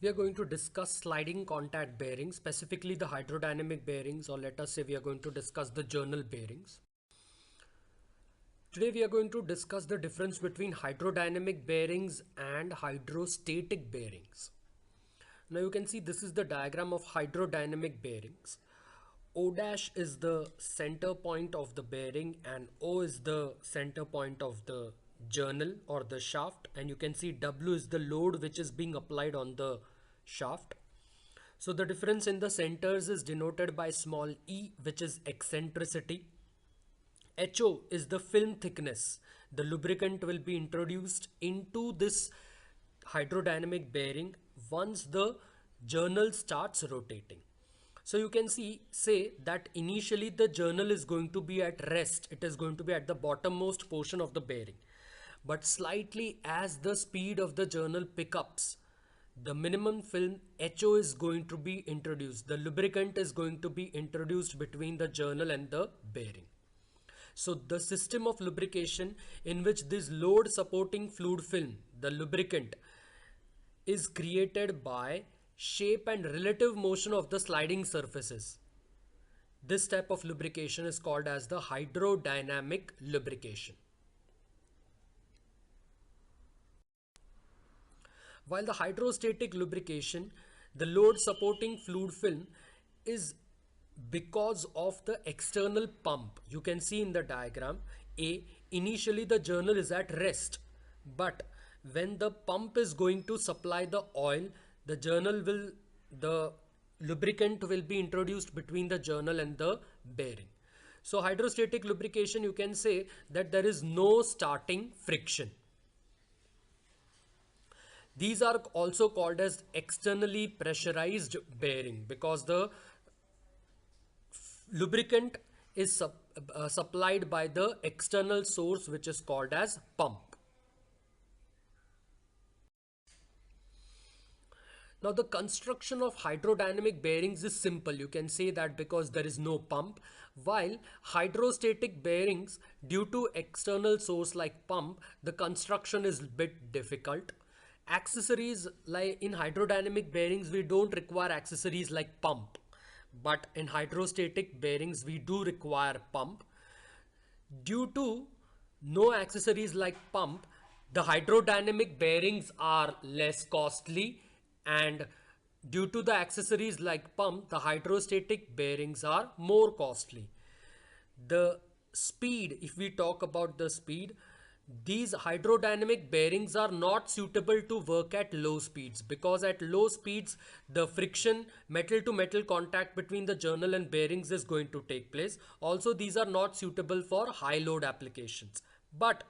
We are going to discuss sliding contact bearings, specifically the hydrodynamic bearings, or let us say we are going to discuss the journal bearings. Today we are going to discuss the difference between hydrodynamic bearings and hydrostatic bearings. Now you can see this is the diagram of hydrodynamic bearings. O dash is the center point of the bearing and O is the center point of the journal or the shaft, and you can see W is the load which is being applied on the shaft. So the difference in the centers is denoted by small e, which is eccentricity. HO is the film thickness. The lubricant will be introduced into this hydrodynamic bearing once the journal starts rotating. So you can say that initially the journal is going to be at rest. It is going to be at the bottommost portion of the bearing. But slightly as the speed of the journal picks, the minimum film HO is going to be introduced. The lubricant is going to be introduced between the journal and the bearing. So the system of lubrication in which this load supporting fluid film, the lubricant, is created by shape and relative motion of the sliding surfaces. This type of lubrication is called as the hydrodynamic lubrication. While the hydrostatic lubrication, the load supporting fluid film is because of the external pump. You can see in the diagram A, initially the journal is at rest, but when the pump is going to supply the oil, the lubricant will be introduced between the journal and the bearing. So hydrostatic lubrication, you can say that there is no starting friction. These are also called as externally pressurized bearing because the lubricant is supplied by the external source, which is called as pump. Now the construction of hydrodynamic bearings is simple. You can say that because there is no pump, while hydrostatic bearings, due to external source like pump, the construction is a bit difficult. Accessories like in hydrodynamic bearings, we don't require accessories like pump, but in hydrostatic bearings we do require pump. Due to no accessories like pump, the hydrodynamic bearings are less costly, and due to the accessories like pump, the hydrostatic bearings are more costly. The speed, if we talk about the speed, these hydrodynamic bearings are not suitable to work at low speeds because at low speeds the friction, metal to metal contact between the journal and bearings is going to take place. Also, these are not suitable for high load applications. But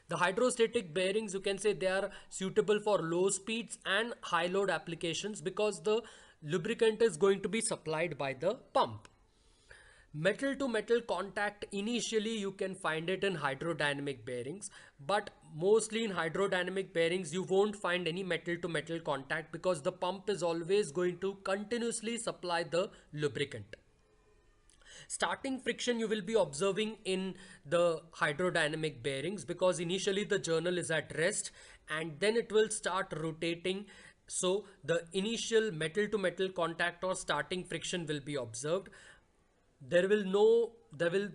the hydrostatic bearings, you can say they are suitable for low speeds and high load applications because the lubricant is going to be supplied by the pump. Metal to metal contact, initially you can find it in hydrodynamic bearings, but mostly in hydrodynamic bearings you won't find any metal to metal contact because the pump is always going to continuously supply the lubricant. Starting friction you will be observing in the hydrodynamic bearings because initially the journal is at rest and then it will start rotating. So the initial metal to metal contact or starting friction will be observed. There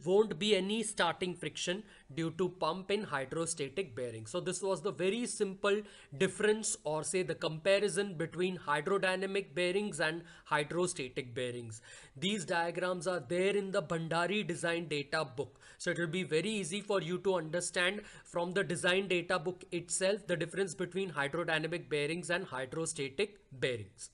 won't be any starting friction due to pump in hydrostatic bearings. So this was the very simple difference, or say the comparison between hydrodynamic bearings and hydrostatic bearings. These diagrams are there in the Bhandari design data book. So it will be very easy for you to understand from the design data book itself the difference between hydrodynamic bearings and hydrostatic bearings.